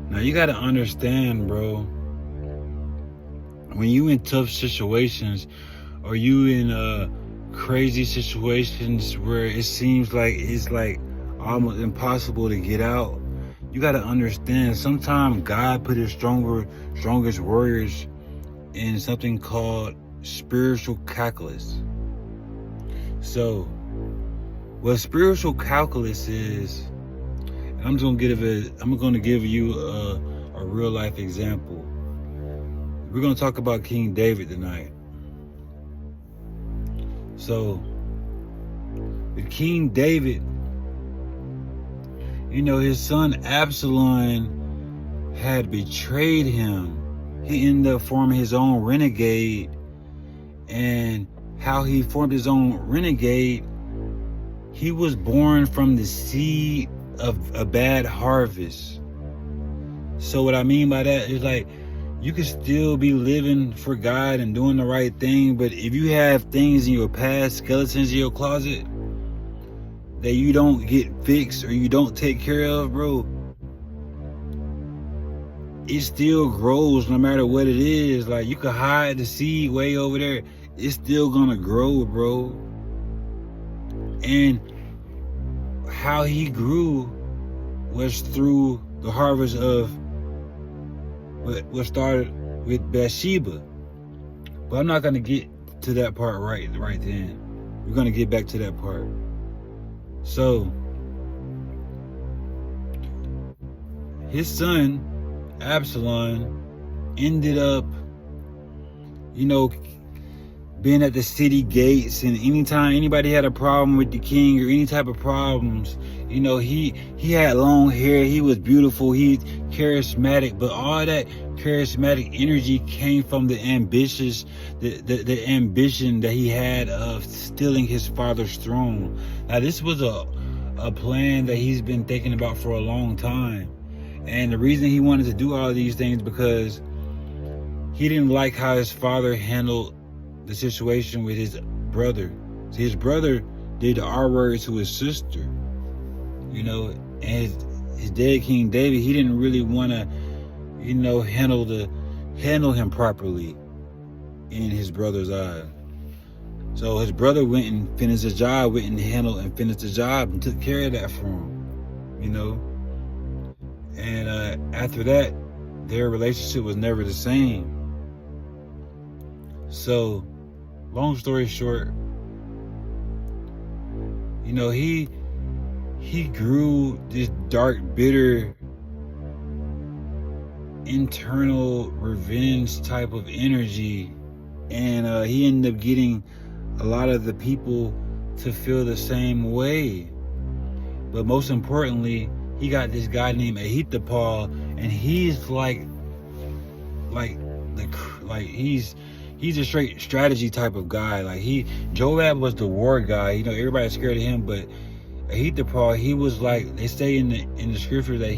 Now you gotta understand, bro, when you in tough situations or you in crazy situations where it seems like it's like almost impossible to get out, you gotta understand sometimes God put his strongest warriors in something called spiritual calculus. So what spiritual calculus is, I'm gonna give you a real life example. We're gonna talk about King David tonight. So with King David, his son Absalom had betrayed him. He ended up forming his own renegade, and how he formed his own renegade, he was born from the seed of a bad harvest. So what I mean by that is, like, you can still be living for God and doing the right thing, but if you have things in your past, skeletons in your closet, that you don't get fixed or you don't take care of, bro, it still grows no matter what it is. Like, you could hide the seed way over there, it's still gonna grow, bro. And how he grew was through the harvest of what started with Bathsheba. But I'm not gonna get to that part right then. We're gonna get back to that part. So his son Absalom ended up, being at the city gates, and anytime anybody had a problem with the king or any type of problems, he had long hair, he was beautiful, he charismatic, but all that charismatic energy came from the ambition that he had of stealing his father's throne. Now, this was a plan that he's been thinking about for a long time. And the reason he wanted to do all of these things because he didn't like how his father handled the situation with his brother. See, his brother did the R word to his sister, and his dead King David, he didn't really want to, handle him properly in his brother's eyes. So his brother went and finished the job, finished the job and took care of that for him, And after that, their relationship was never the same. So, long story short, he grew this dark, bitter, internal revenge type of energy, and he ended up getting a lot of the people to feel the same way. But most importantly, he got this guy named Ahithophel, and he's he's a straight strategy type of guy. Like, Joab was the war guy. Everybody's scared of him, but Ahithophel, he was like, they say in the scripture that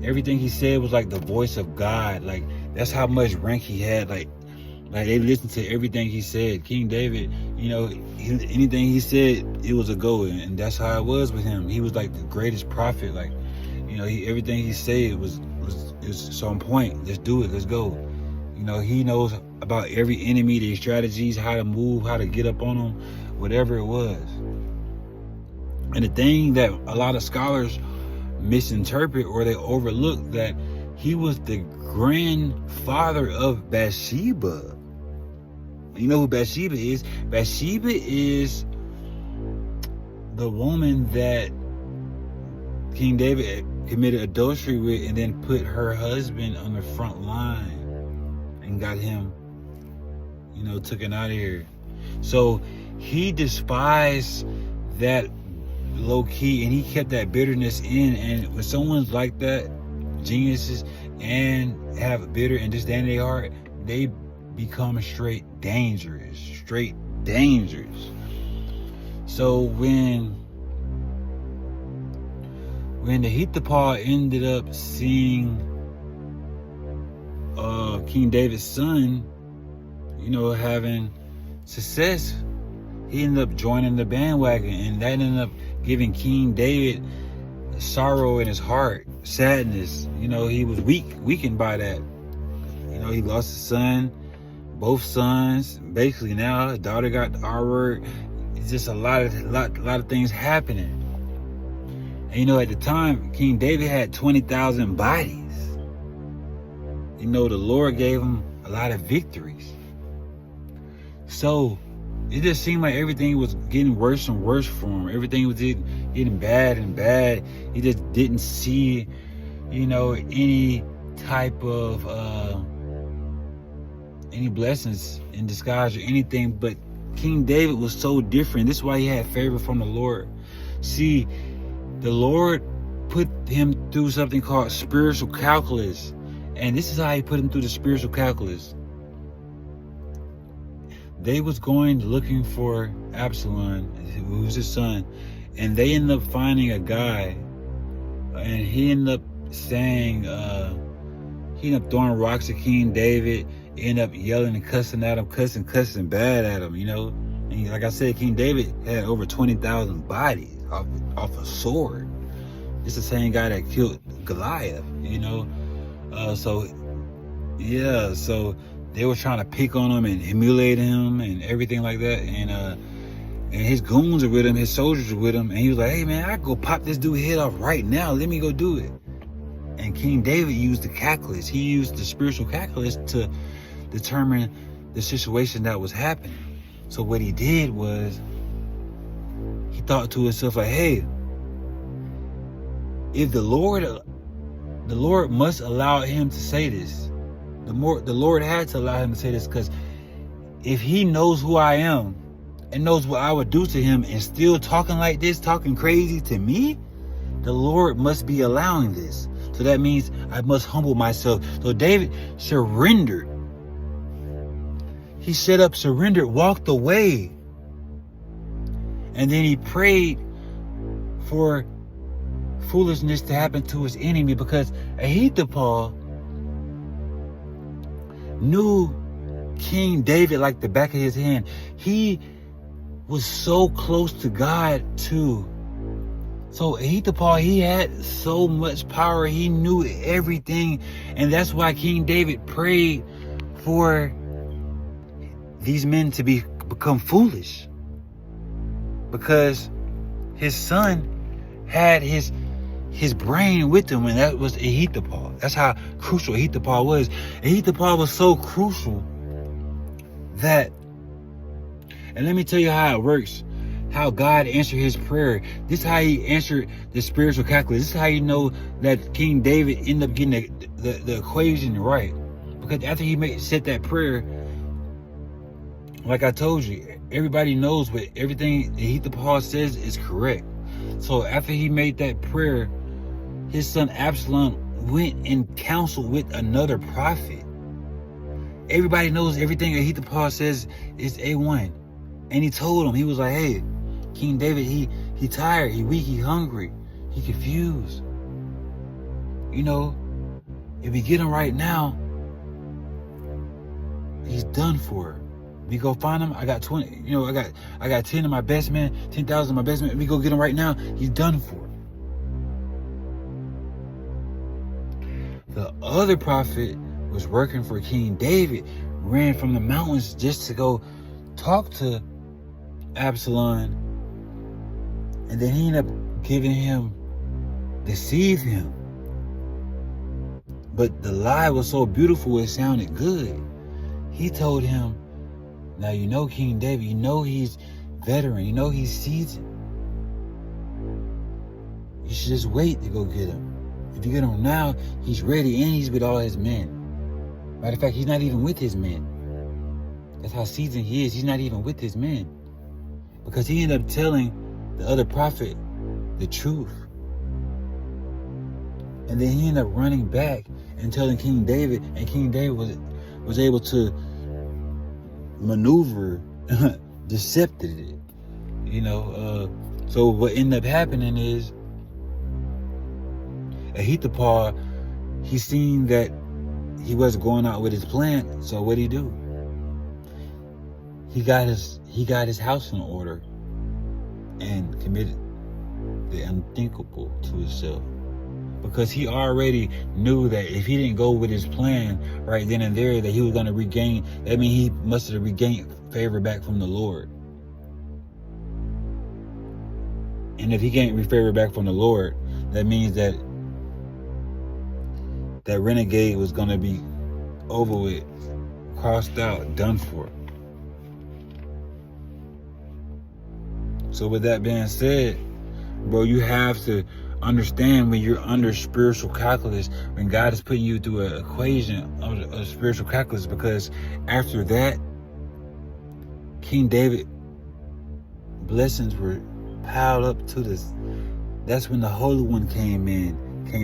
everything he said was like the voice of God. Like, that's how much rank he had. Like they listened to everything he said. King David, anything he said, it was a go, and that's how it was with him. He was like the greatest prophet. Like, everything he said was on point. Let's do it. Let's go. He knows about every enemy, their strategies, how to move, how to get up on them, whatever it was. And the thing that a lot of scholars misinterpret or they overlook, that he was the grandfather of Bathsheba. You know who Bathsheba is? Bathsheba is the woman that King David committed adultery with and then put her husband on the front line and got him, taken out of here. So he despised that low key, and he kept that bitterness in. And when someone's like that, geniuses, and have bitter and disdain in their heart, they become straight dangerous. So when the Ahithophel ended up seeing King David's son, having success, he ended up joining the bandwagon, and that ended up giving King David sorrow in his heart, sadness. You know, he was weakened by that. You know, he lost his son, both sons. Basically now his daughter got the R word. It's just a lot of things happening. And you know, at the time, King David had 20,000 bodies. You know, the Lord gave him a lot of victories. So it just seemed like everything was getting worse and worse for him. Everything was getting bad and bad. He just didn't see, you know, any type of any blessings in disguise or anything. But King David was so different. This is why he had favor from the Lord. See, the Lord put him through something called spiritual calculus. And this is how he put him through the spiritual calculus. They was going looking for Absalom, who was his son, and they ended up finding a guy, and he ended up saying, he ended up throwing rocks at King David, ended up yelling and cussing at him, cussing bad at him, you know. And like I said, King David had over 20,000 bodies off a sword. It's the same guy that killed Goliath, you know. So they were trying to pick on him and emulate him and everything like that. And his goons are with him, his soldiers are with him. And he was like, hey man, I can go pop this dude's head off right now. Let me go do it. And King David used the calculus. He used the spiritual calculus to determine the situation that was happening. So what he did was, he thought to himself like, hey, if the Lord must allow him to say this. The Lord had to allow him to say this, because if he knows who I am and knows what I would do to him and still talking like this, talking crazy to me, the Lord must be allowing this. So that means I must humble myself. So David surrendered. He set up, surrendered, walked away. And then he prayed for foolishness to happen to his enemy, because Ahithophel knew King David like the back of his hand. He was so close to God too. So Ahithophel, he had so much power. He knew everything. And that's why King David prayed for these men to become foolish. Because his son had his brain with him, and that was Ahithophel. That's how crucial Ahithophel was. Ahithophel was so crucial that, and let me tell you how it works, how God answered his prayer. This is how he answered the spiritual calculus. This is how you know that King David ended up getting the equation right. Because after he said that prayer, like I told you, everybody knows what everything Ahithophel says is correct. So after he made that prayer, his son Absalom went and counseled with another prophet. Everybody knows everything Ahithophel says is A1. And he told him, he was like, hey, King David, he tired, he weak, he hungry, he confused. You know, if we get him right now, he's done for. We go find him. I got 20, you know, I got 10 of my best men, 10,000 of my best men. We go get him right now. He's done for. The other prophet was working for King David, ran from the mountains just to go talk to Absalom. And then he ended up giving him, deceived him. But the lie was so beautiful, it sounded good. He told him, now you know King David, you know he's veteran, you know he's seasoned. You should just wait to go get him. If you get him now, he's ready and he's with all his men. Matter of fact, he's not even with his men. That's how seasoned he is. He's not even with his men. Because he ended up telling the other prophet the truth. And then he ended up running back and telling King David, and King David was able to maneuver, decepted it, you know. So what ended up happening is Ahithophel, he seen that he wasn't going out with his plan. So what did he do? He got his house in order and committed the unthinkable to himself. Because he already knew that if he didn't go with his plan right then and there, that he was going to regain, that means he must have regained favor back from the Lord. And if he can't be favor back from the Lord, that means that that renegade was going to be over with, crossed out, done for. So with that being said, bro, you have to understand when you're under spiritual calculus, when God is putting you through an equation of spiritual calculus, because after that, King David blessings were piled up to this. That's when the Holy One came in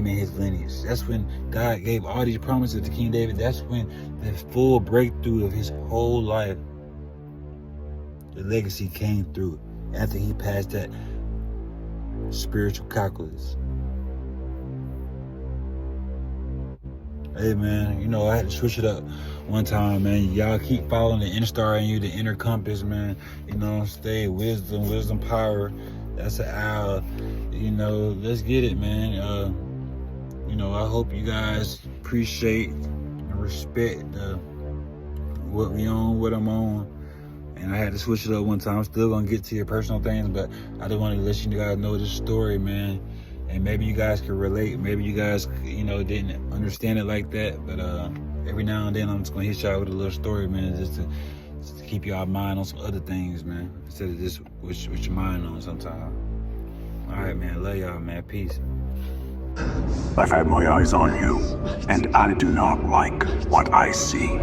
his lineage. That's when God gave all these promises to King David. That's when the full breakthrough of his whole life, the legacy came through after he passed that spiritual calculus. Hey man, you know, I had to switch it up one time, man. Y'all keep following the inner star in you, the inner compass, man. You know, stay wisdom, power. That's an owl. You know, let's get it, man. You know, I hope you guys appreciate and respect what we on, what I'm on. And I had to switch it up one time. I'm still gonna get to your personal things, but I just wanted to let you guys know this story, man. And maybe you guys can relate. Maybe you guys, you know, didn't understand it like that. But every now and then I'm just gonna hit y'all with a little story, man, just to keep y'all mind on some other things, man, instead of just with your mind on sometimes. All right, man. Love y'all, man. Peace. I've had my eyes on you, and I do not like what I see.